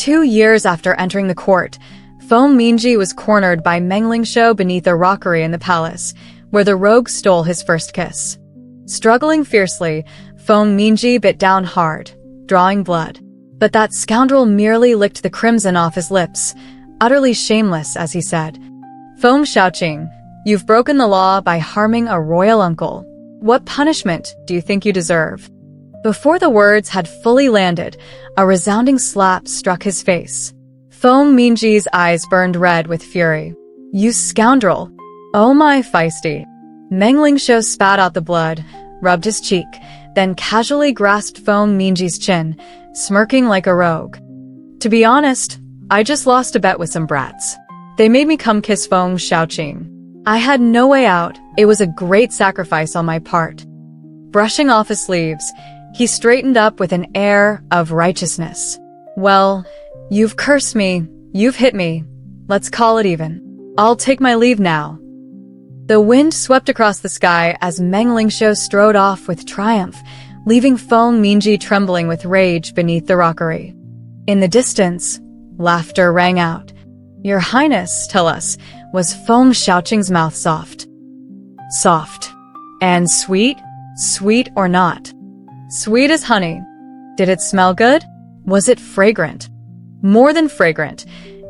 2 years after entering the court, Feng Minji was cornered by Meng Lingshou beneath a rockery in the palace, where the rogue stole his first kiss. Struggling fiercely, Feng Minji bit down hard, drawing blood. But that scoundrel merely licked the crimson off his lips, utterly shameless, as he said, "Feng Shaoqing, you've broken the law by harming a royal uncle. What punishment do you think you deserve?" Before the words had fully landed, a resounding slap struck his face. Feng Minji's eyes burned red with fury. "You scoundrel! Oh my feisty!" Meng Lingshou spat out the blood, rubbed his cheek, then casually grasped Feng Minji's chin, smirking like a rogue. "To be honest, I just lost a bet with some brats. They made me come kiss Feng Shaoqing. I had no way out. It was a great sacrifice on my part." Brushing off his sleeves, he straightened up with an air of righteousness. "Well, you've cursed me, you've hit me. Let's call it even. I'll take my leave now." The wind swept across the sky as Meng Lingshou strode off with triumph, leaving Feng Minji trembling with rage beneath the rockery. In the distance, laughter rang out. "Your Highness, tell us, was Feng Shaoqing's mouth soft?" "Soft. And sweet? Sweet or not?" "Sweet as honey." "Did it smell good?" "Was it fragrant?" "More than fragrant.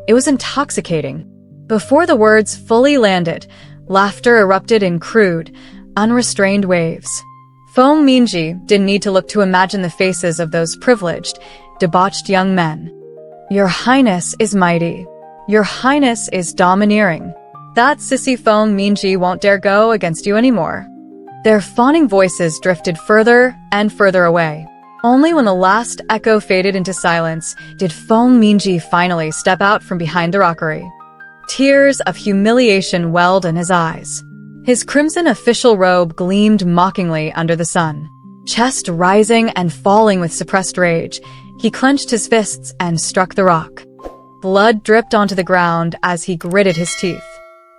It was intoxicating." Before the words fully landed, laughter erupted in crude, unrestrained waves. Feng Minji didn't need to look to imagine the faces of those privileged, debauched young men. "Your Highness is mighty. Your Highness is domineering. That sissy Feng Minji won't dare go against you anymore." Their fawning voices drifted further and further away. Only when the last echo faded into silence did Feng Minji finally step out from behind the rockery. Tears of humiliation welled in his eyes. His crimson official robe gleamed mockingly under the sun. Chest rising and falling with suppressed rage, he clenched his fists and struck the rock. Blood dripped onto the ground as he gritted his teeth.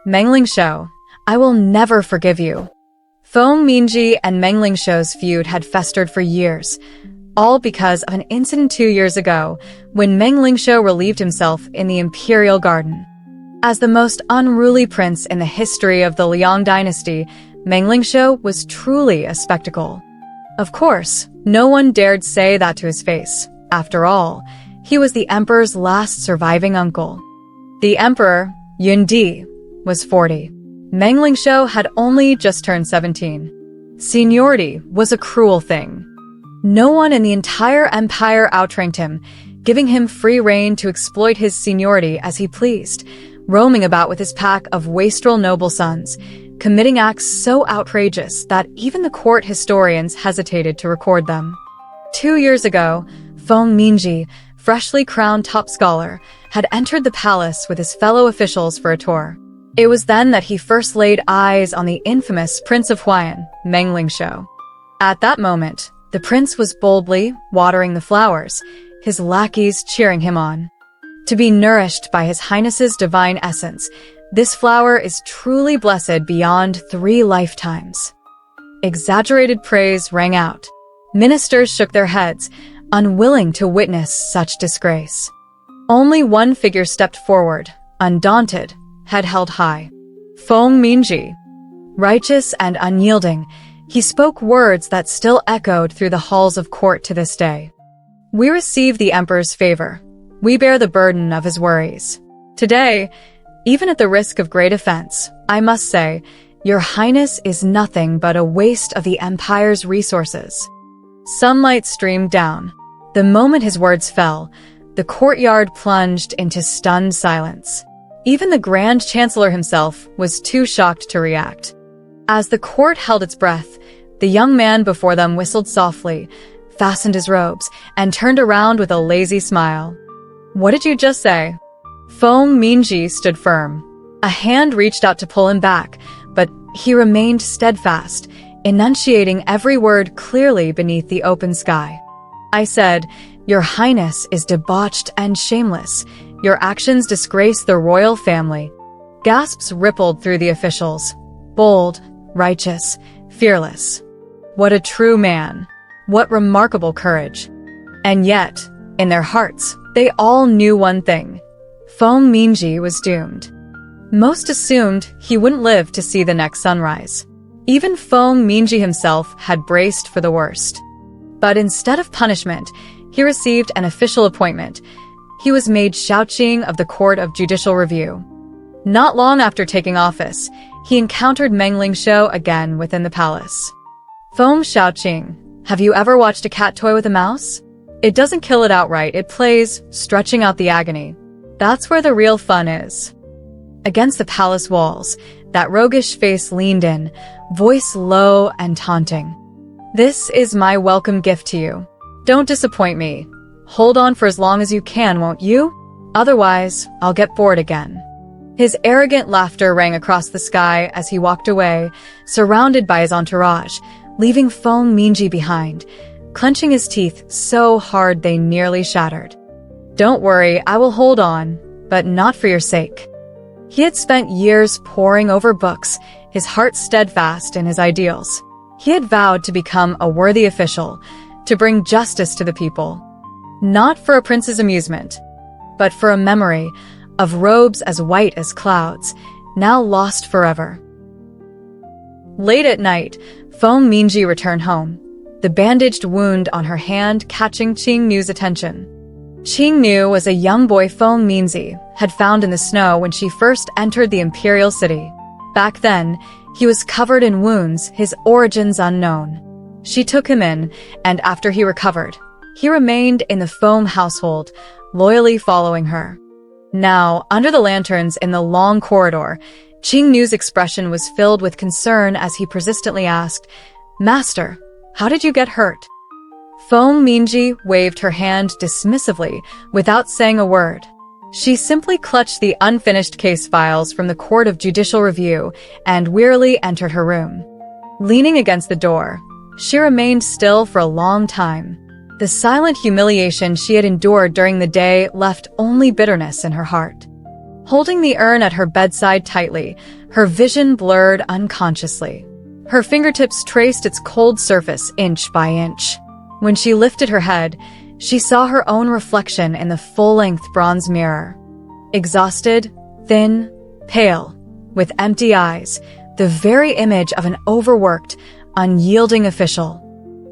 "Meng Lingshou, I will never forgive you." Feng Minji and Meng Lingshou's feud had festered for years, all because of an incident 2 years ago when Meng Lingshou relieved himself in the imperial garden. As the most unruly prince in the history of the Liang dynasty, Meng Lingshou was truly a spectacle. Of course, no one dared say that to his face. After all, he was the emperor's last surviving uncle. The emperor, Yun Di, was 40. Meng Lingshou had only just turned 17. Seniority was a cruel thing. No one in the entire empire outranked him, giving him free rein to exploit his seniority as he pleased, roaming about with his pack of wastrel noble sons, committing acts so outrageous that even the court historians hesitated to record them. 2 years ago, Feng Minji, freshly crowned top scholar, had entered the palace with his fellow officials for a tour. It was then that he first laid eyes on the infamous Prince of Huayan, Meng Lingshou. At that moment, the prince was boldly watering the flowers, his lackeys cheering him on. To be nourished by His Highness's divine essence, this flower is truly blessed beyond 3 lifetimes. Exaggerated praise rang out. Ministers shook their heads, unwilling to witness such disgrace. Only one figure stepped forward, undaunted, head held high. Feng Minji. Righteous and unyielding, he spoke words that still echoed through the halls of court to this day. "We receive the emperor's favor. We bear the burden of his worries. Today, even at the risk of great offense, I must say, Your Highness is nothing but a waste of the empire's resources." Sunlight streamed down. The moment his words fell, the courtyard plunged into stunned silence. Even the Grand Chancellor himself was too shocked to react. As the court held its breath, the young man before them whistled softly, fastened his robes, and turned around with a lazy smile. "What did you just say?" Feng Minji stood firm. A hand reached out to pull him back, but he remained steadfast, enunciating every word clearly beneath the open sky. "I said, Your Highness is debauched and shameless. Your actions disgrace the royal family." Gasps rippled through the officials. Bold, righteous, fearless. What a true man. What remarkable courage. And yet, in their hearts, They all knew one thing. Feng Minji was doomed. Most assumed he wouldn't live to see the next sunrise. Even Feng Minji himself had braced for the worst. But instead of punishment, he received an official appointment. He was made Xiaoqing of the Court of Judicial Review. Not long after taking office, he encountered Meng Lingshou again within the palace. Feng Xiaoqing, have you ever watched a cat toy with a mouse? It doesn't kill it outright, it plays, stretching out the agony. That's where the real fun is. Against the palace walls, that roguish face leaned in, voice low and taunting. This is my welcome gift to you. Don't disappoint me. Hold on for as long as you can, won't you? Otherwise, I'll get bored again. His arrogant laughter rang across the sky as he walked away, surrounded by his entourage, leaving Feng Minji behind, clenching his teeth so hard they nearly shattered. Don't worry, I will hold on, but not for your sake. He had spent years poring over books, his heart steadfast in his ideals. He had vowed to become a worthy official, to bring justice to the people. Not for a prince's amusement, but for a memory of robes as white as clouds, now lost forever. Late at night, Feng Minji returned home, the bandaged wound on her hand catching Qing Nu's attention. Qing Nu was a young boy Feng Minji had found in the snow when she first entered the imperial city. Back then, he was covered in wounds, his origins unknown. She took him in, and after he recovered, he remained in the Feng household, loyally following her. Now, under the lanterns in the long corridor, Qing Nu's expression was filled with concern as he persistently asked, "Master, how did you get hurt?" Feng Minji waved her hand dismissively, without saying a word. She simply clutched the unfinished case files from the Court of Judicial Review and wearily entered her room. Leaning against the door, she remained still for a long time. The silent humiliation she had endured during the day left only bitterness in her heart. Holding the urn at her bedside tightly, her vision blurred unconsciously. Her fingertips traced its cold surface inch by inch. When she lifted her head, she saw her own reflection in the full-length bronze mirror. Exhausted, thin, pale, with empty eyes, the very image of an overworked, unyielding official.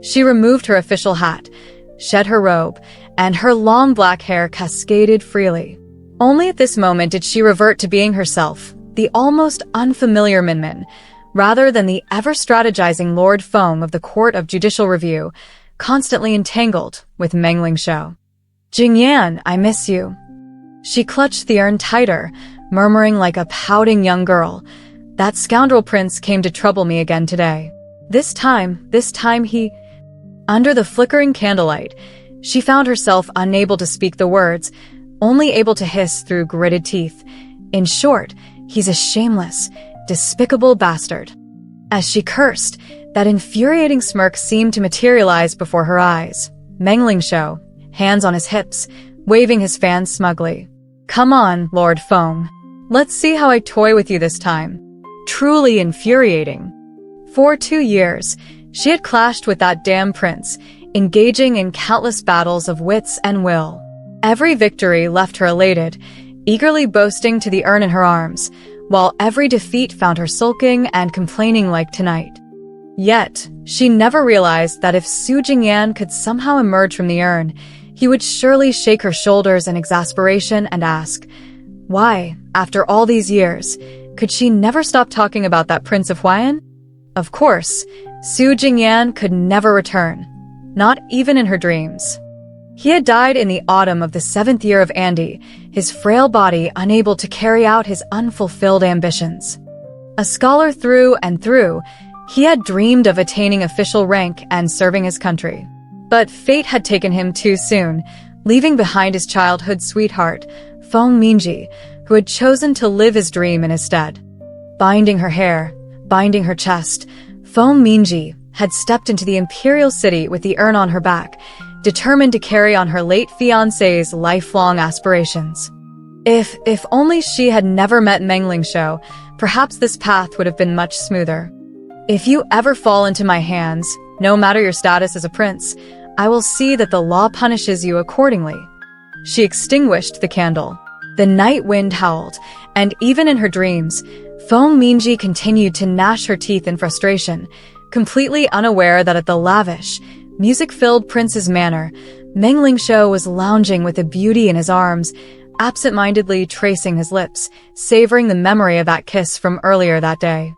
She removed her official hat, shed her robe, and her long black hair cascaded freely. Only at this moment did she revert to being herself, the almost unfamiliar Minmin, rather than the ever-strategizing Lord Feng of the Court of Judicial Review, constantly entangled with Meng Lingshou. "Jingyan, I miss you." She clutched the urn tighter, murmuring like a pouting young girl, "That scoundrel prince came to trouble me again today. This time he—" Under the flickering candlelight, she found herself unable to speak the words, only able to hiss through gritted teeth. In short, he's a shameless, despicable bastard. As she cursed, that infuriating smirk seemed to materialize before her eyes. Meng Lingshou, hands on his hips, waving his fan smugly. "Come on, Lord Feng. Let's see how I toy with you this time." Truly infuriating. For 2 years, she had clashed with that damn prince, engaging in countless battles of wits and will. Every victory left her elated, eagerly boasting to the urn in her arms, while every defeat found her sulking and complaining like tonight. Yet, she never realized that if Su Jingyan could somehow emerge from the urn, he would surely shake her shoulders in exasperation and ask, why, after all these years, could she never stop talking about that Prince of Huayan? Of course, Su Jingyan could never return, not even in her dreams. He had died in the autumn of the 7th year of Andy, his frail body unable to carry out his unfulfilled ambitions. A scholar through and through, he had dreamed of attaining official rank and serving his country. But fate had taken him too soon, leaving behind his childhood sweetheart, Feng Minji, who had chosen to live his dream in his stead. Binding her hair, binding her chest, Feng Minji had stepped into the imperial city with the urn on her back, determined to carry on her late fiancé's lifelong aspirations. If only she had never met Meng Lingshou, perhaps this path would have been much smoother. "If you ever fall into my hands, no matter your status as a prince, I will see that the law punishes you accordingly." She extinguished the candle. The night wind howled, and even in her dreams, Feng Minji continued to gnash her teeth in frustration, completely unaware that at the lavish, music-filled prince's manor, Meng Lingshou was lounging with a beauty in his arms, absent-mindedly tracing his lips, savoring the memory of that kiss from earlier that day.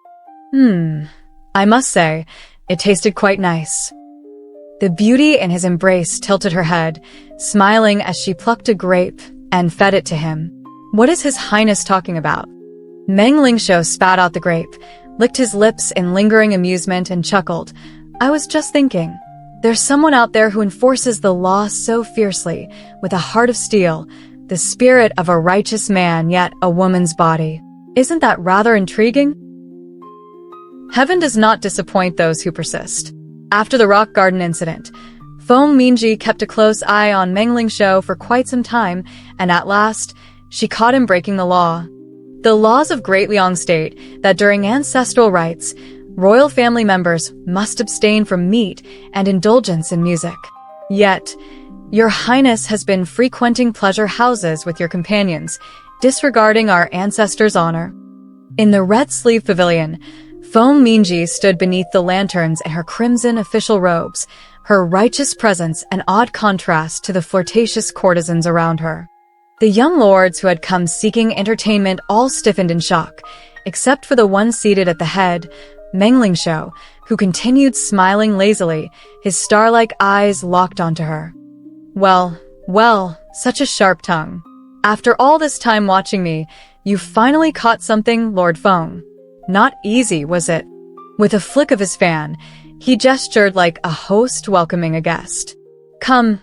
I must say, it tasted quite nice. The beauty in his embrace tilted her head, smiling as she plucked a grape and fed it to him. What is His Highness talking about? Meng Lingshou spat out the grape, licked his lips in lingering amusement and chuckled. I was just thinking, there's someone out there who enforces the law so fiercely, with a heart of steel, the spirit of a righteous man yet a woman's body. Isn't that rather intriguing? Heaven does not disappoint those who persist. After the rock garden incident, Feng Minji kept a close eye on Meng Lingshou for quite some time, and at last, she caught him breaking the law. The laws of Great Liang state that during ancestral rites, royal family members must abstain from meat and indulgence in music. Yet, Your Highness has been frequenting pleasure houses with your companions, disregarding our ancestors' honor. In the Red Sleeve Pavilion, Feng Minji stood beneath the lanterns in her crimson official robes, her righteous presence an odd contrast to the flirtatious courtesans around her. The young lords who had come seeking entertainment all stiffened in shock, except for the one seated at the head, Meng Lingshou, who continued smiling lazily, his star-like eyes locked onto her. Well, such a sharp tongue. After all this time watching me, you finally caught something, Lord Feng. Not easy, was it? With a flick of his fan, he gestured like a host welcoming a guest. Come,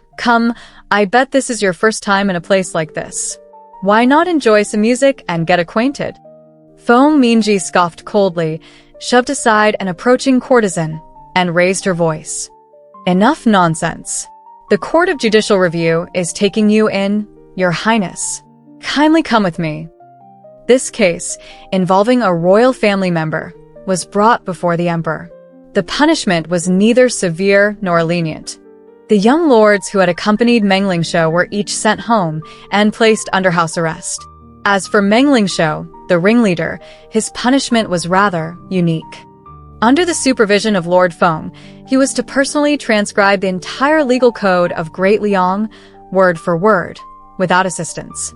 I bet this is your first time in a place like this. Why not enjoy some music and get acquainted? Feng Minji scoffed coldly, shoved aside an approaching courtesan, and raised her voice. Enough nonsense. The Court of Judicial Review is taking you in, Your Highness. Kindly come with me. This case, involving a royal family member, was brought before the emperor. The punishment was neither severe nor lenient. The young lords who had accompanied Meng Lingshou were each sent home and placed under house arrest. As for Meng Lingshou, the ringleader, his punishment was rather unique. Under the supervision of Lord Feng, he was to personally transcribe the entire legal code of Great Liang, word for word, without assistance.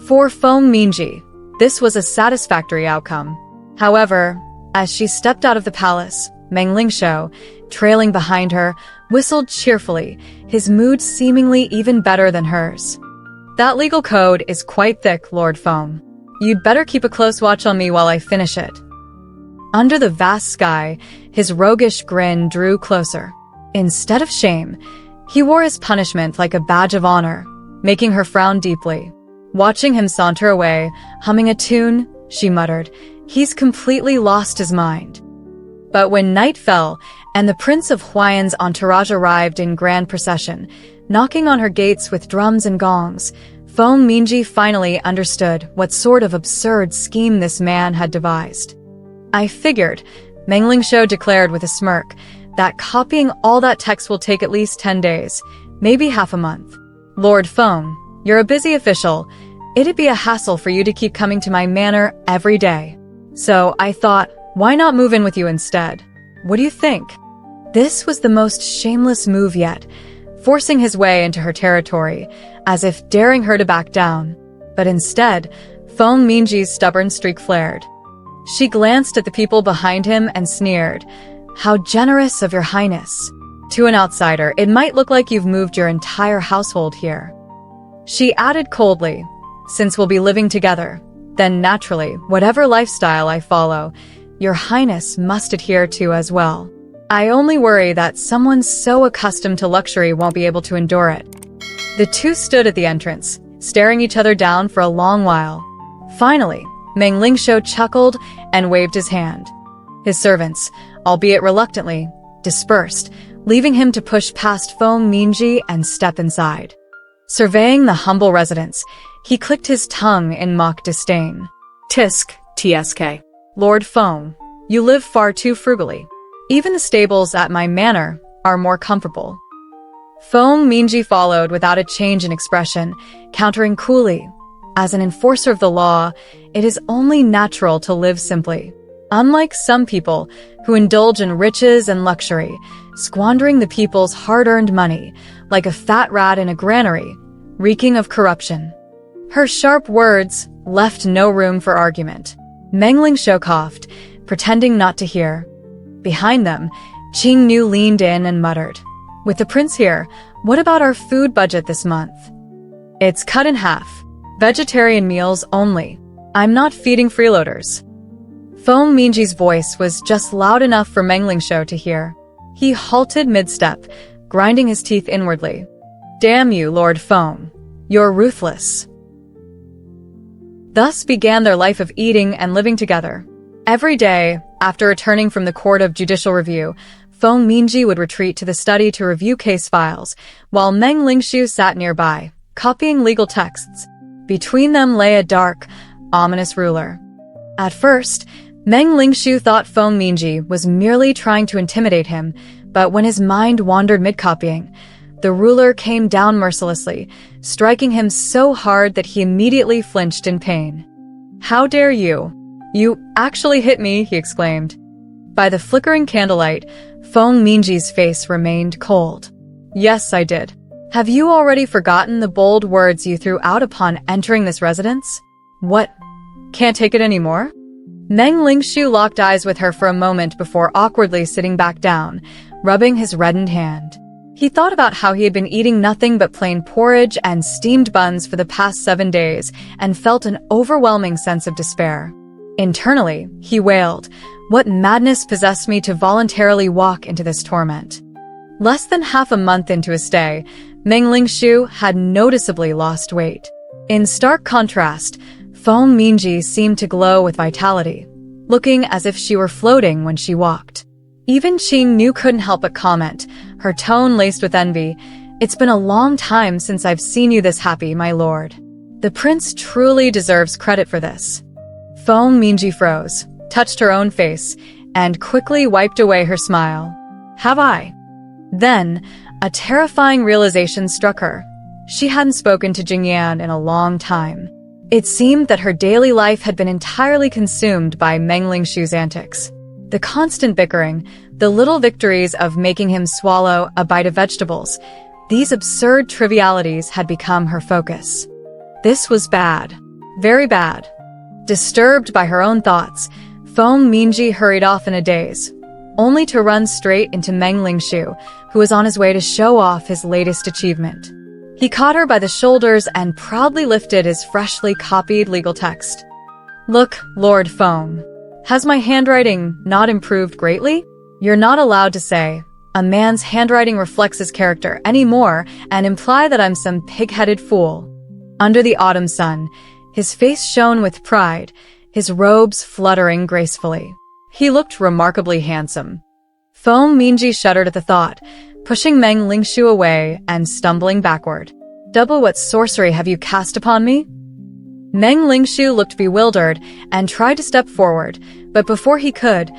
For Feng Minji, this was a satisfactory outcome. However, as she stepped out of the palace, Meng Lingshou, trailing behind her, whistled cheerfully, his mood seemingly even better than hers. That legal code is quite thick, Lord Feng. You'd better keep a close watch on me while I finish it. Under the vast sky, his roguish grin drew closer. Instead of shame, he wore his punishment like a badge of honor, making her frown deeply. Watching him saunter away, humming a tune, she muttered, he's completely lost his mind. But when night fell, and the Prince of Huayan's entourage arrived in grand procession, knocking on her gates with drums and gongs, Feng Minji finally understood what sort of absurd scheme this man had devised. I figured, Meng Lingshou declared with a smirk, that copying all that text will take at least 10 days, maybe half a month. Lord Feng, you're a busy official. It'd be a hassle for you to keep coming to my manor every day. So I thought, why not move in with you instead? What do you think? This was the most shameless move yet, forcing his way into her territory, as if daring her to back down. But instead, Feng Minji's stubborn streak flared. She glanced at the people behind him and sneered. How generous of your highness. To an outsider, it might look like you've moved your entire household here. She added coldly, since we'll be living together, then naturally, whatever lifestyle I follow, your highness must adhere to as well. I only worry that someone so accustomed to luxury won't be able to endure it. The two stood at the entrance, staring each other down for a long while. Finally, Meng Lingshou chuckled and waved his hand. His servants, albeit reluctantly, dispersed, leaving him to push past Feng Minji and step inside. Surveying the humble residence, he clicked his tongue in mock disdain. Tisk, TSK. Lord Feng, you live far too frugally. Even the stables at my manor are more comfortable. Feng Mingji followed without a change in expression, countering coolly. As an enforcer of the law, it is only natural to live simply. Unlike some people who indulge in riches and luxury, squandering the people's hard-earned money like a fat rat in a granary, reeking of corruption. Her sharp words left no room for argument. Meng Lingxiu coughed, pretending not to hear. Behind them, Qing Nu leaned in and muttered, "With the prince here, what about our food budget this month?" "It's cut in half. Vegetarian meals only. I'm not feeding freeloaders." Feng Mingji's voice was just loud enough for Meng Lingxiu to hear. He halted mid-step, grinding his teeth inwardly. "Damn you, Lord Feng. You're ruthless." Thus began their life of eating and living together. Every day, after returning from the Court of Judicial Review, Feng Mingji would retreat to the study to review case files, while Meng Lingxiu sat nearby, copying legal texts. Between them lay a dark, ominous ruler. At first, Meng Lingxiu thought Feng Mingji was merely trying to intimidate him, but when his mind wandered mid-copying, the ruler came down mercilessly, striking him so hard that he immediately flinched in pain. "How dare you? You actually hit me," he exclaimed. By the flickering candlelight, Feng Mingji's face remained cold. "Yes, I did. Have you already forgotten the bold words you threw out upon entering this residence? What? Can't take it anymore?" Meng Lingxiu locked eyes with her for a moment before awkwardly sitting back down, rubbing his reddened hand. He thought about how he had been eating nothing but plain porridge and steamed buns for the past 7 days and felt an overwhelming sense of despair. Internally, he wailed, "What madness possessed me to voluntarily walk into this torment?" Less than half a month into his stay, Meng Lingxiu had noticeably lost weight. In stark contrast, Feng Mingji seemed to glow with vitality, looking as if she were floating when she walked. Even Qing Nu couldn't help but comment, her tone laced with envy, "It's been a long time since I've seen you this happy, my lord. The prince truly deserves credit for this." Feng Mingji froze, touched her own face, and quickly wiped away her smile. "Have I?" Then, a terrifying realization struck her. She hadn't spoken to Jingyan in a long time. It seemed that her daily life had been entirely consumed by Meng Lingxiu's antics. The constant bickering, the little victories of making him swallow a bite of vegetables, these absurd trivialities had become her focus. This was bad. Very bad. Disturbed by her own thoughts, Feng Mingji hurried off in a daze, only to run straight into Meng Lingxiu, who was on his way to show off his latest achievement. He caught her by the shoulders and proudly lifted his freshly copied legal text. "Look, Lord Feng. Has my handwriting not improved greatly? You're not allowed to say, 'A man's handwriting reflects his character' anymore and imply that I'm some pig-headed fool." Under the autumn sun, his face shone with pride, his robes fluttering gracefully. He looked remarkably handsome. Feng Mingji shuddered at the thought, pushing Meng Lingxiu away and stumbling backward. "Double what sorcery have you cast upon me?" Meng Lingxiu looked bewildered and tried to step forward, but before he could,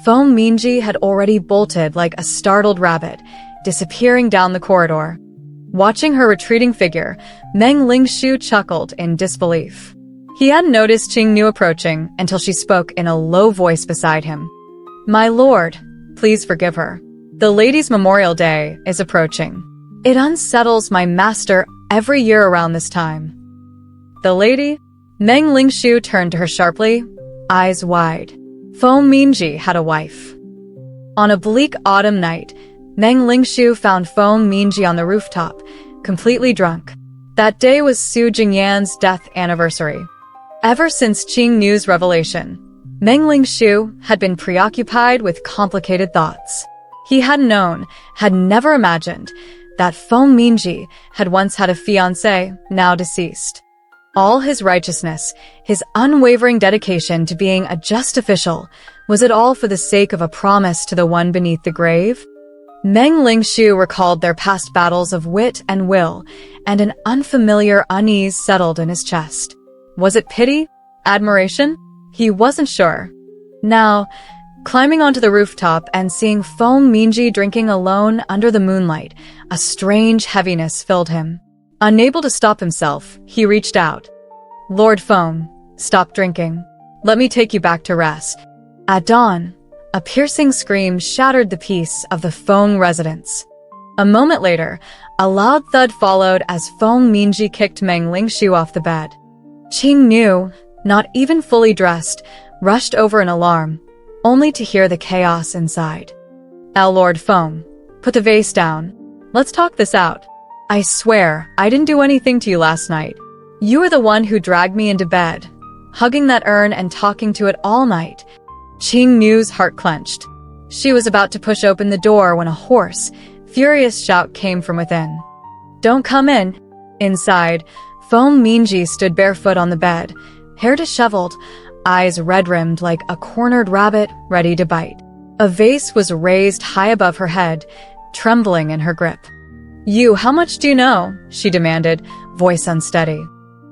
Feng Mingji had already bolted like a startled rabbit, disappearing down the corridor. Watching her retreating figure, Meng Lingxiu chuckled in disbelief. He hadn't noticed Qing Nu approaching until she spoke in a low voice beside him. "My lord, please forgive her. The Ladies' Memorial Day is approaching. It unsettles my master every year around this time." "The lady?" Meng Lingxiu turned to her sharply, eyes wide. Feng Mingji had a wife. On a bleak autumn night, Meng Lingxiu found Feng Mingji on the rooftop, completely drunk. That day was Su Jingyan's death anniversary. Ever since Qing Nu's revelation, Meng Lingxiu had been preoccupied with complicated thoughts. He hadn't known, had never imagined, that Feng Mingji had once had a fiancé, now deceased. All his righteousness, his unwavering dedication to being a just official, was it all for the sake of a promise to the one beneath the grave? Meng Lingxiu recalled their past battles of wit and will, and an unfamiliar unease settled in his chest. Was it pity? Admiration? He wasn't sure. Now, Climbing onto the rooftop and seeing Feng Minji drinking alone under the moonlight, a strange heaviness filled him. Unable to stop himself, he reached out. Lord Feng, stop drinking. Let me take you back to rest. At dawn, a piercing scream shattered the peace of the Feng residence. A moment later, a loud thud followed as Feng Minji kicked Meng Lingshu off the bed. Qingnu, not even fully dressed, rushed over in alarm, only to hear the chaos inside. Lord Feng, put the vase down. Let's talk this out. I swear, I didn't do anything to you last night. You were the one who dragged me into bed, hugging that urn and talking to it all night. Qingnu's heart clenched. She was about to push open the door when a hoarse, furious shout came from within. Don't come in. Inside, Feng Minji stood barefoot on the bed, hair disheveled, eyes red-rimmed like a cornered rabbit ready to bite. A vase was raised high above her head, trembling in her grip. You, how much do you know? She demanded, voice unsteady.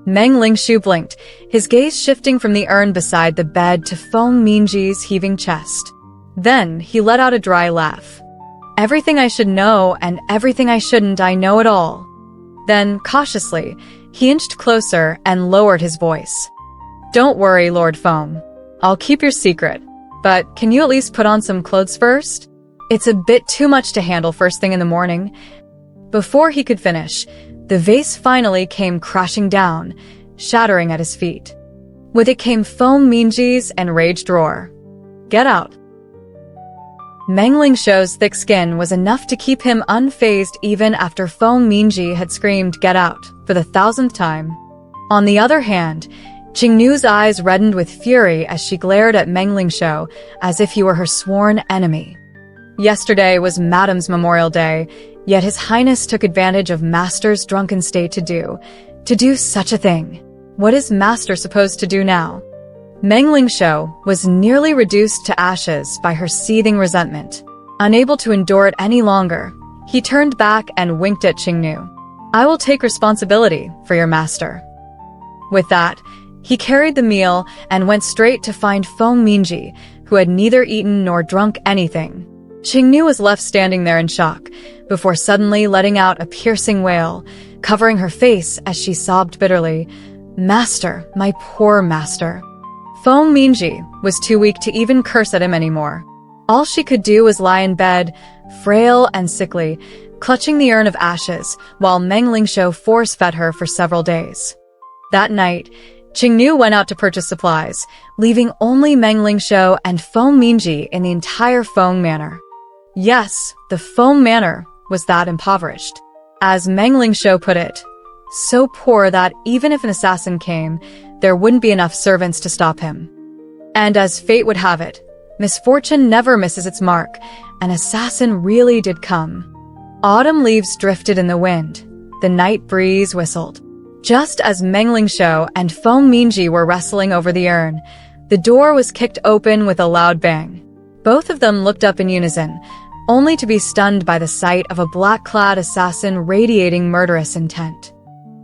Meng Lingshu blinked, his gaze shifting from the urn beside the bed to Feng Minji's heaving chest. Then he let out a dry laugh. Everything I should know and everything I shouldn't, I know it all. Then, cautiously, he inched closer and lowered his voice. Don't worry, Lord Feng. I'll keep your secret. But can you at least put on some clothes first? It's a bit too much to handle first thing in the morning. Before he could finish, the vase finally came crashing down, shattering at his feet. With it came Feng Minji's enraged roar. Get out. Meng Lingshu's thick skin was enough to keep him unfazed even after Feng Minji had screamed "Get out" for the 1,000th time. On the other hand, Qingnu's eyes reddened with fury as she glared at Meng Lingshu as if he were her sworn enemy. Yesterday was Madame's Memorial Day, yet His Highness took advantage of Master's drunken state to do such a thing. What is Master supposed to do now? Meng Lingshu was nearly reduced to ashes by her seething resentment. Unable to endure it any longer, he turned back and winked at Qingnu. I will take responsibility for your master. With that, he carried the meal and went straight to find Feng Minji, who had neither eaten nor drunk anything. Qingnu was left standing there in shock, before suddenly letting out a piercing wail, covering her face as she sobbed bitterly. Master, my poor master. Feng Minji was too weak to even curse at him anymore. All she could do was lie in bed, frail and sickly, clutching the urn of ashes, while Meng Lingshu force-fed her for several days. That night, Qingnu went out to purchase supplies, leaving only Meng Lingshu and Feng Minji in the entire Feng Manor. Yes, the Feng Manor was that impoverished. As Meng Lingshu put it, so poor that even if an assassin came, there wouldn't be enough servants to stop him. And as fate would have it, misfortune never misses its mark. An assassin really did come. Autumn leaves drifted in the wind. The night breeze whistled. Just as Meng Lingshu and Feng Minji were wrestling over the urn, the door was kicked open with a loud bang. Both of them looked up in unison, only to be stunned by the sight of a black-clad assassin radiating murderous intent.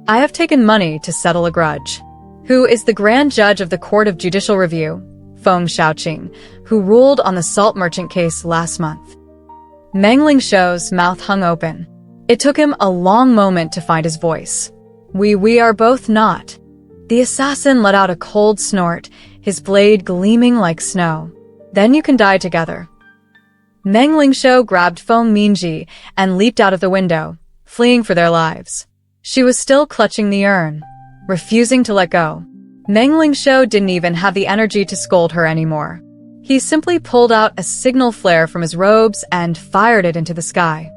I have taken money to settle a grudge. Who is the Grand Judge of the Court of Judicial Review? Feng Shaoqing, who ruled on the salt merchant case last month. Meng Lingshu's mouth hung open. It took him a long moment to find his voice. We are both not. The assassin let out a cold snort, his blade gleaming like snow. Then you can die together. Meng Lingshu grabbed Feng Minji and leaped out of the window, fleeing for their lives. She was still clutching the urn, refusing to let go. Meng Lingshu didn't even have the energy to scold her anymore. He simply pulled out a signal flare from his robes and fired it into the sky.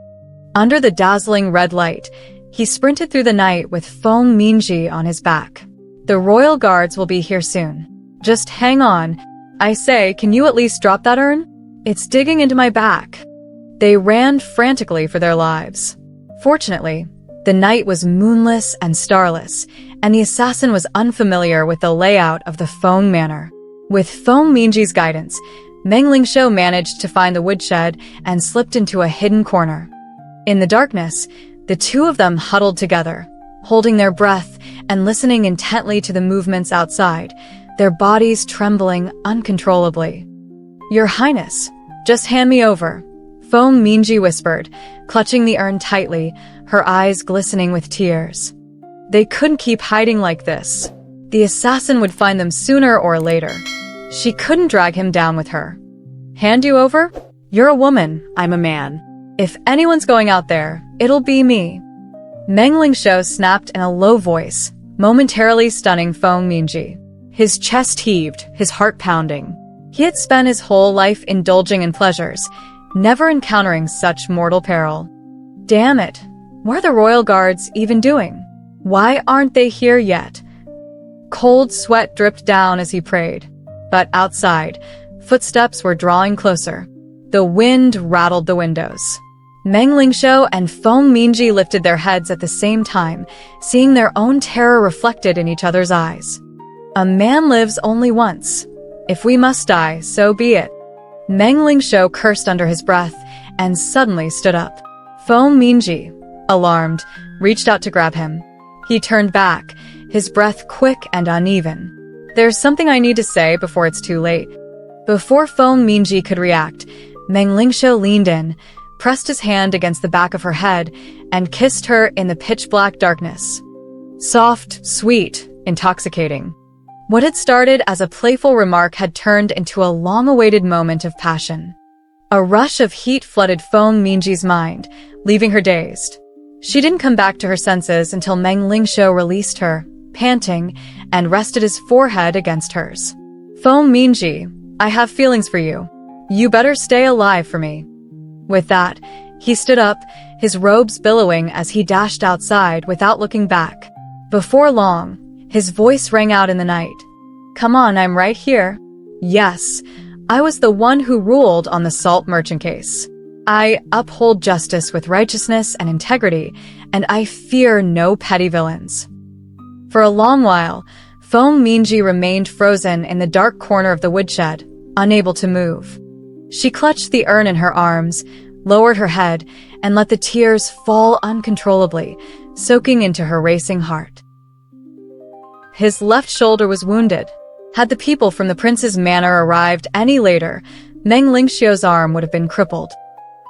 Under the dazzling red light, he sprinted through the night with Feng Minji on his back. The royal guards will be here soon. Just hang on. I say, can you at least drop that urn? It's digging into my back. They ran frantically for their lives. Fortunately, the night was moonless and starless, and the assassin was unfamiliar with the layout of the Feng Manor. With Feng Minji's guidance, Meng Lingshu managed to find the woodshed and slipped into a hidden corner. In the darkness, the two of them huddled together, holding their breath and listening intently to the movements outside, their bodies trembling uncontrollably. Your Highness, just hand me over, Feng Minji whispered, clutching the urn tightly, her eyes glistening with tears. They couldn't keep hiding like this. The assassin would find them sooner or later. She couldn't drag him down with her. Hand you over? You're a woman, I'm a man. If anyone's going out there, it'll be me. Meng Lingxiu snapped in a low voice, momentarily stunning Feng Minji. His chest heaved, his heart pounding. He had spent his whole life indulging in pleasures, never encountering such mortal peril. Damn it! What are the royal guards even doing? Why aren't they here yet? Cold sweat dripped down as he prayed. But outside, footsteps were drawing closer. The wind rattled the windows. Meng Lingxiu and Feng Minji lifted their heads at the same time, seeing their own terror reflected in each other's eyes. A man lives only once. If we must die, so be it. Meng Lingxiu cursed under his breath and suddenly stood up. Feng Minji, alarmed, reached out to grab him. He turned back, his breath quick and uneven. There's something I need to say before it's too late. Before Feng Minji could react, Meng Lingxiu leaned in, pressed his hand against the back of her head, and kissed her in the pitch-black darkness. Soft, sweet, intoxicating. What had started as a playful remark had turned into a long-awaited moment of passion. A rush of heat flooded Feng Minji's mind, leaving her dazed. She didn't come back to her senses until Meng Lingxiu released her, panting, and rested his forehead against hers. Feng Minji, I have feelings for you. You better stay alive for me. With that, he stood up, his robes billowing as he dashed outside without looking back. Before long, his voice rang out in the night. Come on, I'm right here. Yes, I was the one who ruled on the salt merchant case. I uphold justice with righteousness and integrity, and I fear no petty villains. For a long while, Feng Minji remained frozen in the dark corner of the woodshed, unable to move. She clutched the urn in her arms, lowered her head, and let the tears fall uncontrollably, soaking into her racing heart. His left shoulder was wounded. Had the people from the prince's manor arrived any later, Meng Lingxiu's arm would have been crippled.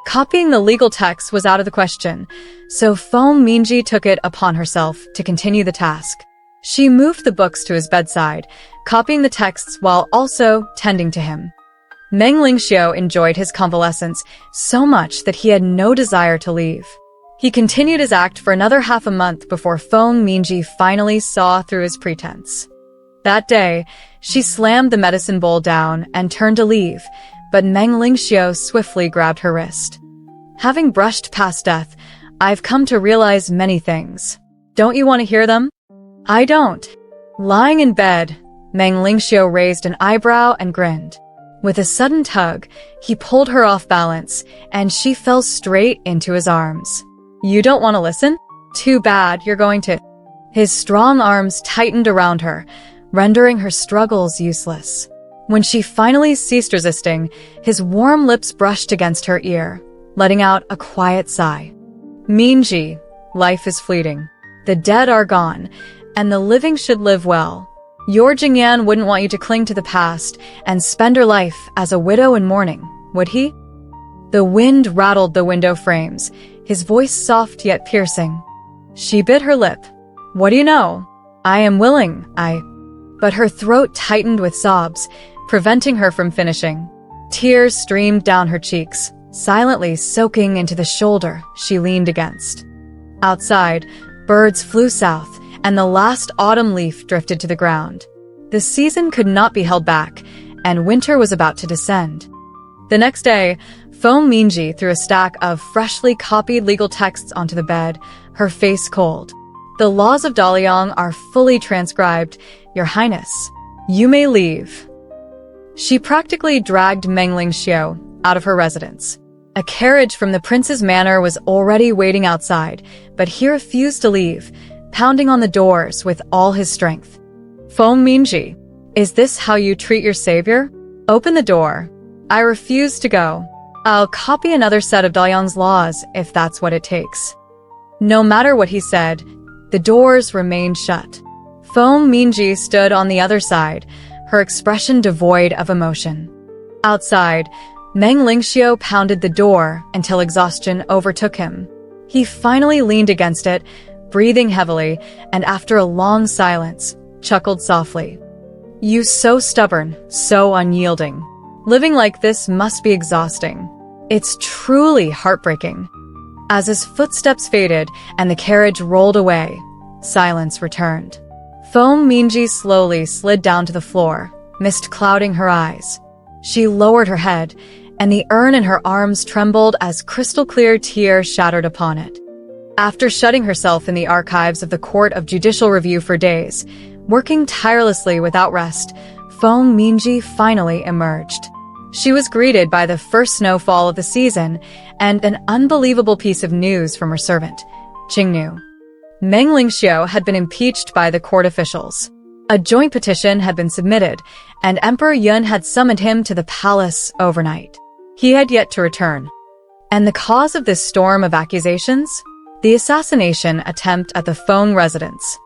Copying the legal text was out of the question, so Feng Minji took it upon herself to continue the task. She moved the books to his bedside, copying the texts while also tending to him. Meng Lingxiu enjoyed his convalescence so much that he had no desire to leave. He continued his act for another half a month before Feng Minji finally saw through his pretense. That day, she slammed the medicine bowl down and turned to leave, but Meng Lingxiu swiftly grabbed her wrist. Having brushed past death, I've come to realize many things. Don't you want to hear them? I don't. Lying in bed, Meng Lingxiu raised an eyebrow and grinned. With a sudden tug, he pulled her off balance, and she fell straight into his arms. You don't want to listen? Too bad, you're going to. His strong arms tightened around her, rendering her struggles useless. When she finally ceased resisting, his warm lips brushed against her ear, letting out a quiet sigh. Minji, life is fleeting. The dead are gone, and the living should live well. Your Jingyan wouldn't want you to cling to the past and spend her life as a widow in mourning, would he? The wind rattled the window frames, his voice soft yet piercing. She bit her lip. What do you know? I am willing, But her throat tightened with sobs, preventing her from finishing. Tears streamed down her cheeks, silently soaking into the shoulder she leaned against. Outside, birds flew south, and the last autumn leaf drifted to the ground. The season could not be held back, and winter was about to descend. The next day, Feng Minji threw a stack of freshly copied legal texts onto the bed, her face cold. The laws of Daliang are fully transcribed, Your Highness. You may leave. She practically dragged Meng Lingxiu out of her residence. A carriage from the prince's manor was already waiting outside, but he refused to leave, pounding on the doors with all his strength. Feng Minji, is this how you treat your savior? Open the door. I refuse to go. I'll copy another set of Daliang's laws if that's what it takes. No matter what he said, the doors remained shut. Feng Minji stood on the other side, her expression devoid of emotion. Outside, Meng Lingxiu pounded the door until exhaustion overtook him. He finally leaned against it, breathing heavily, and after a long silence, chuckled softly. "You so stubborn, so unyielding. Living like this must be exhausting. It's truly heartbreaking." As his footsteps faded and the carriage rolled away, silence returned. Feng Minji slowly slid down to the floor, mist clouding her eyes. She lowered her head, and the urn in her arms trembled as crystal-clear tears shattered upon it. After shutting herself in the archives of the Court of Judicial Review for days, working tirelessly without rest, Feng Minji finally emerged. She was greeted by the first snowfall of the season and an unbelievable piece of news from her servant, Qingnu. Meng Lingxiu had been impeached by the court officials. A joint petition had been submitted, and Emperor Yun had summoned him to the palace overnight. He had yet to return. And the cause of this storm of accusations? The assassination attempt at the Feng residence.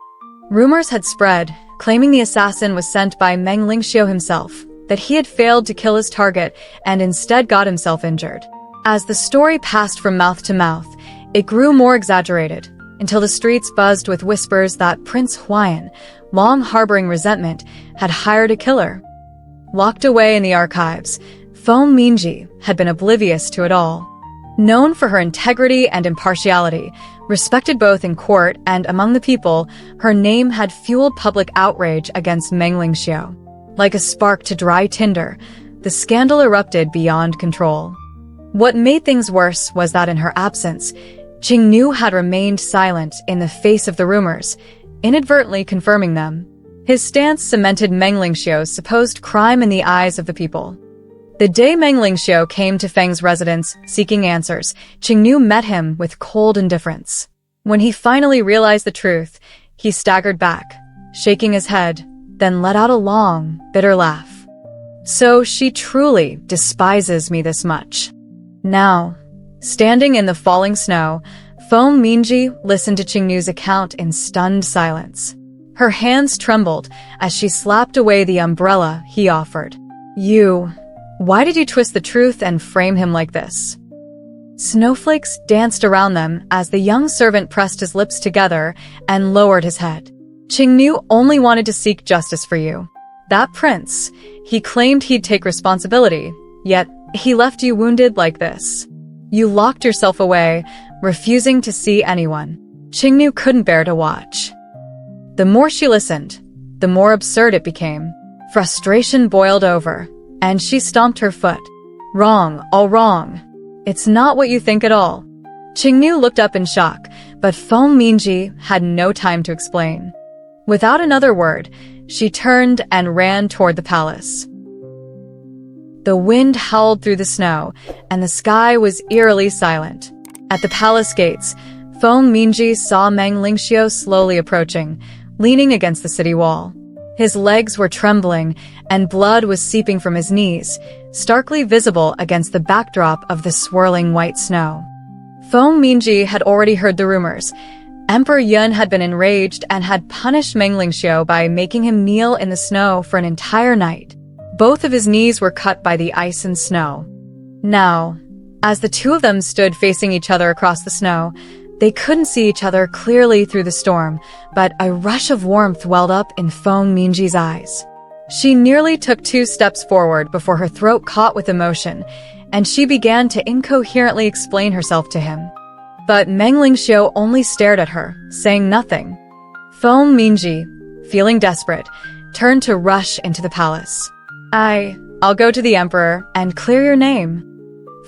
Rumors had spread, claiming the assassin was sent by Meng Lingxiu himself, that he had failed to kill his target and instead got himself injured. As the story passed from mouth to mouth, it grew more exaggerated, until the streets buzzed with whispers that Prince Huayan, long harboring resentment, had hired a killer. Locked away in the archives, Feng Minji had been oblivious to it all. Known for her integrity and impartiality, respected both in court and among the people, her name had fueled public outrage against Meng Lingxiu. Like a spark to dry tinder, the scandal erupted beyond control. What made things worse was that in her absence, Qingnu had remained silent in the face of the rumors, inadvertently confirming them. His stance cemented Meng Lingxiu's supposed crime in the eyes of the people. The day Meng Lingxiu came to Feng's residence seeking answers, Qingnu met him with cold indifference. When he finally realized the truth, he staggered back, shaking his head, then let out a long, bitter laugh. "So she truly despises me this much." Now, standing in the falling snow, Feng Minji listened to Qingnu's account in stunned silence. Her hands trembled as she slapped away the umbrella he offered. Why did you twist the truth and frame him like this?" Snowflakes danced around them as the young servant pressed his lips together and lowered his head. "Qingnu only wanted to seek justice for you. That prince, he claimed he'd take responsibility, yet he left you wounded like this. You locked yourself away, refusing to see anyone." Qingnu couldn't bear to watch. The more she listened, the more absurd it became. Frustration boiled over, and she stomped her foot. "Wrong, all wrong. It's not what you think at all." Qingnu looked up in shock, but Feng Minji had no time to explain. Without another word, she turned and ran toward the palace. The wind howled through the snow, and the sky was eerily silent. At the palace gates, Feng Minji saw Meng Lingxiu slowly approaching, leaning against the city wall. His legs were trembling, and blood was seeping from his knees, starkly visible against the backdrop of the swirling white snow. Feng Minji had already heard the rumors. Emperor Yun had been enraged and had punished Meng Lingxiu by making him kneel in the snow for an entire night. Both of his knees were cut by the ice and snow. Now, as the two of them stood facing each other across the snow, they couldn't see each other clearly through the storm, but a rush of warmth welled up in Feng Minji's eyes. She nearly took 2 steps forward before her throat caught with emotion, and she began to incoherently explain herself to him. But Meng Lingxiu only stared at her, saying nothing. Feng Minji, feeling desperate, turned to rush into the palace. I'll go to the emperor and clear your name."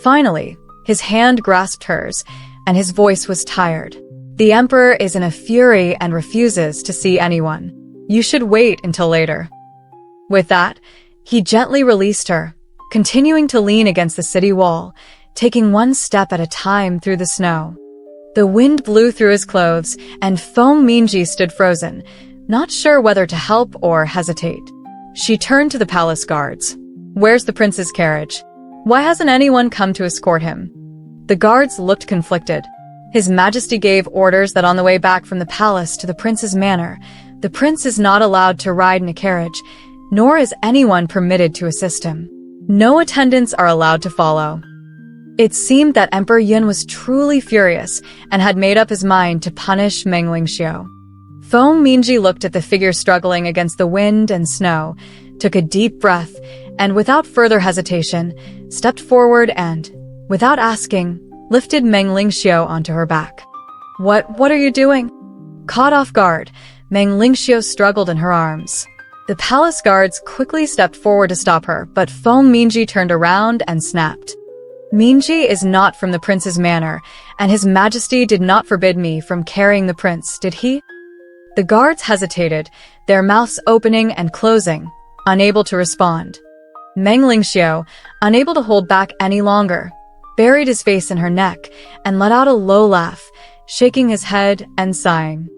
Finally, his hand grasped hers, and his voice was tired. "The emperor is in a fury and refuses to see anyone. You should wait until later." With that, he gently released her, continuing to lean against the city wall, taking one step at a time through the snow. The wind blew through his clothes, and Feng Minji stood frozen, not sure whether to help or hesitate. She turned to the palace guards. "Where's the prince's carriage? Why hasn't anyone come to escort him?" The guards looked conflicted. His Majesty gave orders that on the way back from the palace to the prince's manor, the prince is not allowed to ride in a carriage, nor is anyone permitted to assist him. No attendants are allowed to follow. It seemed that Emperor Yun was truly furious and had made up his mind to punish Meng Lingxiu. Feng Minji looked at the figure struggling against the wind and snow, took a deep breath, and without further hesitation, stepped forward and, without asking, lifted Meng Lingxiu onto her back. What are you doing? Caught off guard, Meng Lingxiu struggled in her arms. The palace guards quickly stepped forward to stop her, but Feng Minji turned around and snapped. Minji is not from the prince's manor, and his majesty did not forbid me from carrying the prince, did he? The guards hesitated, their mouths opening and closing, unable to respond. Meng Lingxiu, unable to hold back any longer, buried his face in her neck and let out a low laugh, shaking his head and sighing.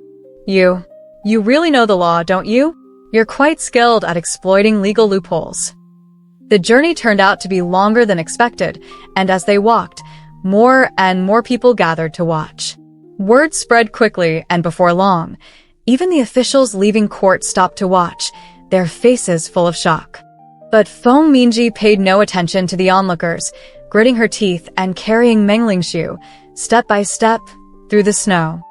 You really know the law, don't you? You're quite skilled at exploiting legal loopholes. The journey turned out to be longer than expected, and as they walked, more and more people gathered to watch. Word spread quickly, and before long, even the officials leaving court stopped to watch, their faces full of shock. But Feng Minji paid no attention to the onlookers, gritting her teeth and carrying Meng Lingxiu, step by step, through the snow.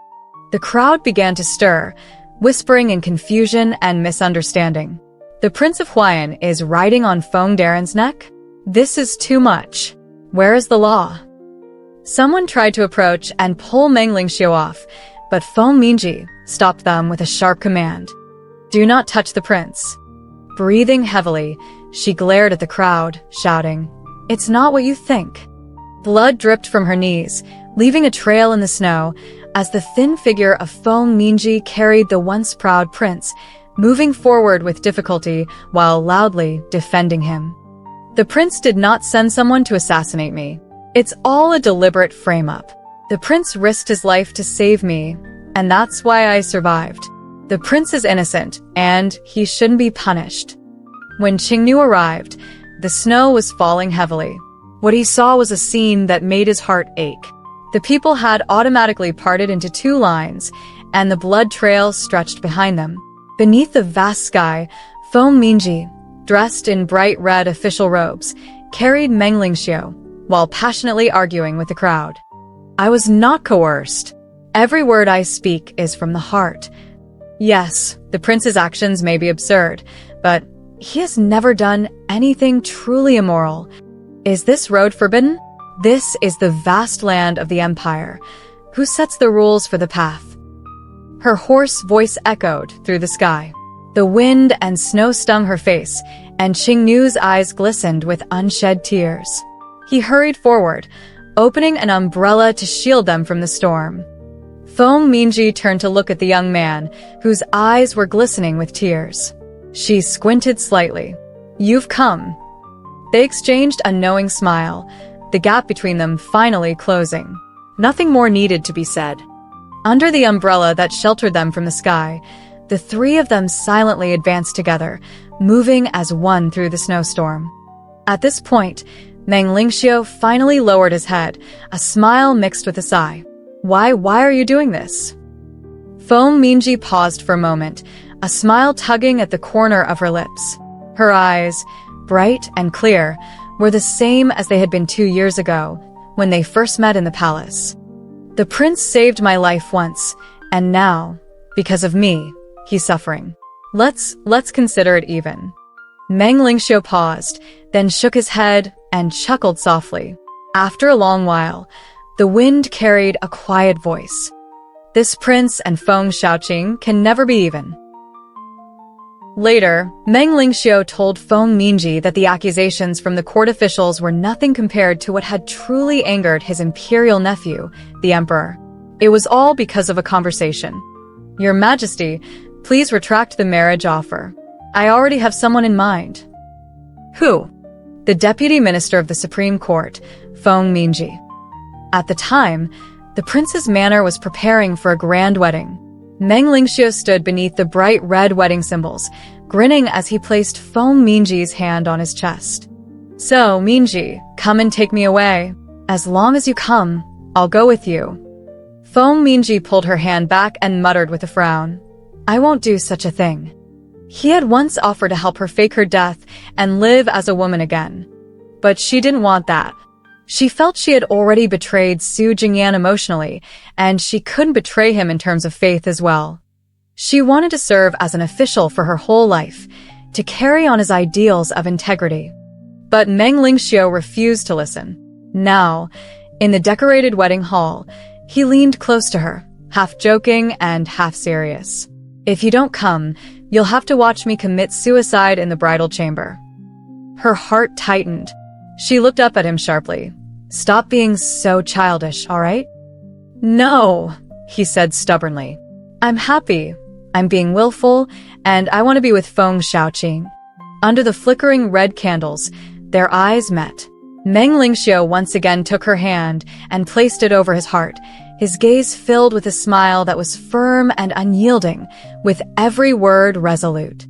The crowd began to stir, whispering in confusion and misunderstanding. The Prince of Huayan is riding on Feng Darren's neck? This is too much. Where is the law? Someone tried to approach and pull Meng Lingxiu off, but Feng Minji stopped them with a sharp command. Do not touch the prince. Breathing heavily, she glared at the crowd, shouting, It's not what you think. Blood dripped from her knees, leaving a trail in the snow, as the thin figure of Feng Minji carried the once proud prince, moving forward with difficulty while loudly defending him. The prince did not send someone to assassinate me. It's all a deliberate frame-up. The prince risked his life to save me, and that's why I survived. The prince is innocent, and he shouldn't be punished. When Qingnu arrived, the snow was falling heavily. What he saw was a scene that made his heart ache. The people had automatically parted into two lines, and the blood trail stretched behind them. Beneath the vast sky, Feng Minji, dressed in bright red official robes, carried Meng Lingxiu, while passionately arguing with the crowd. I was not coerced. Every word I speak is from the heart. Yes, the prince's actions may be absurd, but he has never done anything truly immoral. Is this road forbidden? This is the vast land of the empire. Who sets the rules for the path? Her hoarse voice echoed through the sky. The wind and snow stung her face, and Qingnu's eyes glistened with unshed tears. He hurried forward, opening an umbrella to shield them from the storm. Feng Minji turned to look at the young man, whose eyes were glistening with tears. She squinted slightly. You've come. They exchanged a knowing smile, the gap between them finally closing. Nothing more needed to be said. Under the umbrella that sheltered them from the sky, the three of them silently advanced together, moving as one through the snowstorm. At this point, Meng Lingxiu finally lowered his head, a smile mixed with a sigh. Why are you doing this? Feng Minji paused for a moment, a smile tugging at the corner of her lips. Her eyes, bright and clear, were the same as they had been 2 years ago, when they first met in the palace. The prince saved my life once, and now, because of me, he's suffering. Let's consider it even. Meng Lingxiu paused, then shook his head and chuckled softly. After a long while, the wind carried a quiet voice. This prince and Feng Shaoqing can never be even. Later, Meng Lingxiu told Feng Minji that the accusations from the court officials were nothing compared to what had truly angered his imperial nephew, the emperor. It was all because of a conversation. Your Majesty, please retract the marriage offer. I already have someone in mind. Who? The Deputy Minister of the Supreme Court, Feng Minji. At the time, the prince's manor was preparing for a grand wedding. Meng Lingxiu stood beneath the bright red wedding symbols, grinning as he placed Feng Minji's hand on his chest. So, Minji, come and take me away. As long as you come, I'll go with you. Feng Minji pulled her hand back and muttered with a frown. I won't do such a thing. He had once offered to help her fake her death and live as a woman again. But she didn't want that. She felt she had already betrayed Su Jingyan emotionally, and she couldn't betray him in terms of faith as well. She wanted to serve as an official for her whole life, to carry on his ideals of integrity. But Meng Lingxiu refused to listen. Now, in the decorated wedding hall, he leaned close to her, half joking and half serious. "If you don't come, you'll have to watch me commit suicide in the bridal chamber." Her heart tightened. She looked up at him sharply. "Stop being so childish, all right?" "No," he said stubbornly. "I'm happy. I'm being willful, and I want to be with Feng Xiaoqing." Under the flickering red candles, their eyes met. Meng Lingxiu once again took her hand and placed it over his heart, his gaze filled with a smile that was firm and unyielding, with every word resolute.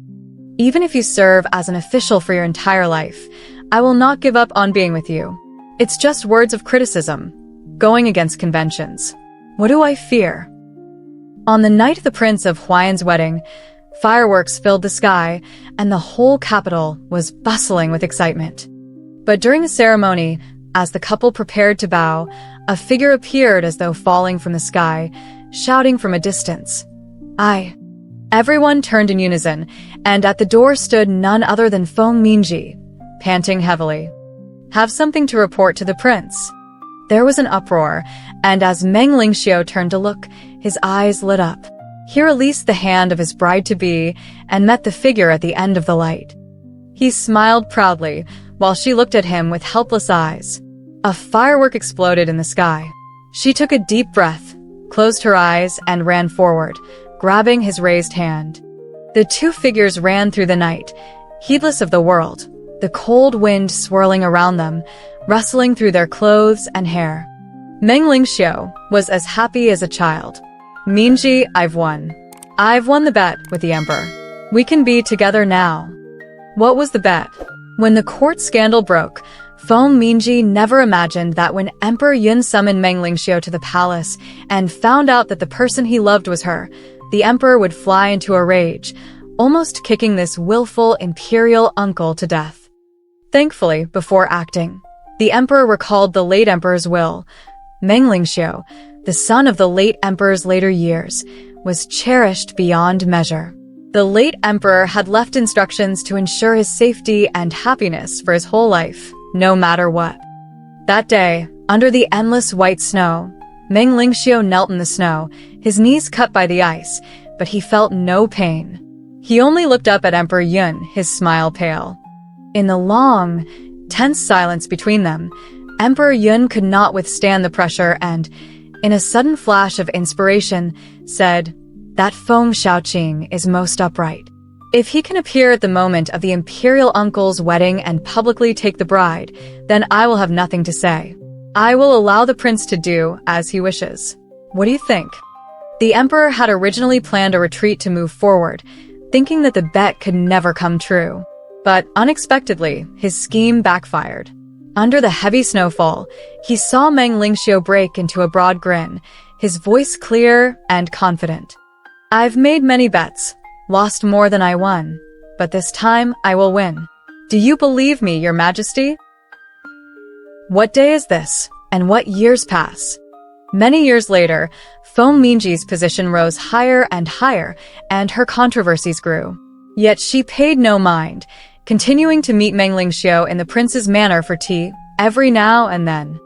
"Even if you serve as an official for your entire life, I will not give up on being with you. It's just words of criticism, going against conventions. What do I fear?" On the night of the Prince of Huayan's wedding, fireworks filled the sky, and the whole capital was bustling with excitement. But during the ceremony, as the couple prepared to bow, a figure appeared as though falling from the sky, shouting from a distance, "I." Everyone turned in unison, and at the door stood none other than Feng Minji, panting heavily. "Have something to report to the prince." There was an uproar, and as Meng Lingxiu turned to look, his eyes lit up. He released the hand of his bride-to-be and met the figure at the end of the light. He smiled proudly, while she looked at him with helpless eyes. A firework exploded in the sky. She took a deep breath, closed her eyes, and ran forward, grabbing his raised hand. The two figures ran through the night, heedless of the world, the cold wind swirling around them, rustling through their clothes and hair. Meng Lingxiu was as happy as a child. "Minji, I've won. I've won the bet with the emperor. We can be together now." What was the bet? When the court scandal broke, Feng Minji never imagined that when Emperor Yun summoned Meng Lingxiu to the palace and found out that the person he loved was her, the emperor would fly into a rage, almost kicking this willful imperial uncle to death. Thankfully, before acting, the emperor recalled the late emperor's will. Meng Lingxiu, the son of the late emperor's later years, was cherished beyond measure. The late emperor had left instructions to ensure his safety and happiness for his whole life, no matter what. That day, under the endless white snow, Meng Lingxiu knelt in the snow, his knees cut by the ice, but he felt no pain. He only looked up at Emperor Yun, his smile pale. In the long, tense silence between them, Emperor Yun could not withstand the pressure and, in a sudden flash of inspiration, said, "That Feng Xiaoqing is most upright. If he can appear at the moment of the imperial uncle's wedding and publicly take the bride, then I will have nothing to say. I will allow the prince to do as he wishes. What do you think?" The emperor had originally planned a retreat to move forward, thinking that the bet could never come true. But unexpectedly, his scheme backfired. Under the heavy snowfall, he saw Meng Lingxiu break into a broad grin, his voice clear and confident. "I've made many bets, lost more than I won, but this time I will win. Do you believe me, Your Majesty?" What day is this, and what years pass? Many years later, Feng Minji's position rose higher and higher, and her controversies grew. Yet she paid no mind, continuing to meet Meng Lingxiu in the prince's manor for tea, every now and then.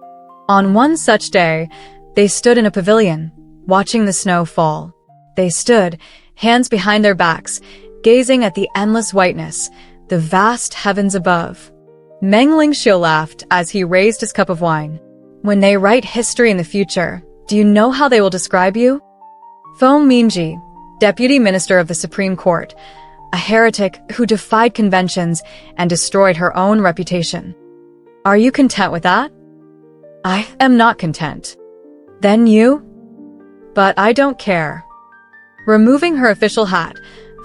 On one such day, they stood in a pavilion, watching the snow fall. They stood, hands behind their backs, gazing at the endless whiteness, the vast heavens above. Meng Lingxiu laughed as he raised his cup of wine. "When they write history in the future, do you know how they will describe you? Feng Minji, Deputy Minister of the Supreme Court, a heretic who defied conventions and destroyed her own reputation. Are you content with that?" "I am not content." "Then you?" "But I don't care." Removing her official hat,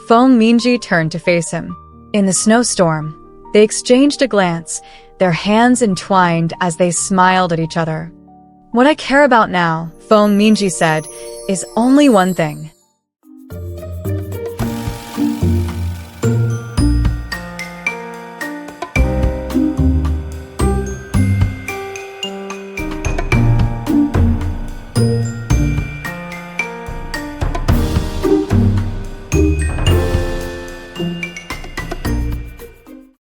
Feng Minji turned to face him. In the snowstorm, they exchanged a glance, their hands entwined as they smiled at each other. "What I care about now," Feng Minji said, "is only one thing.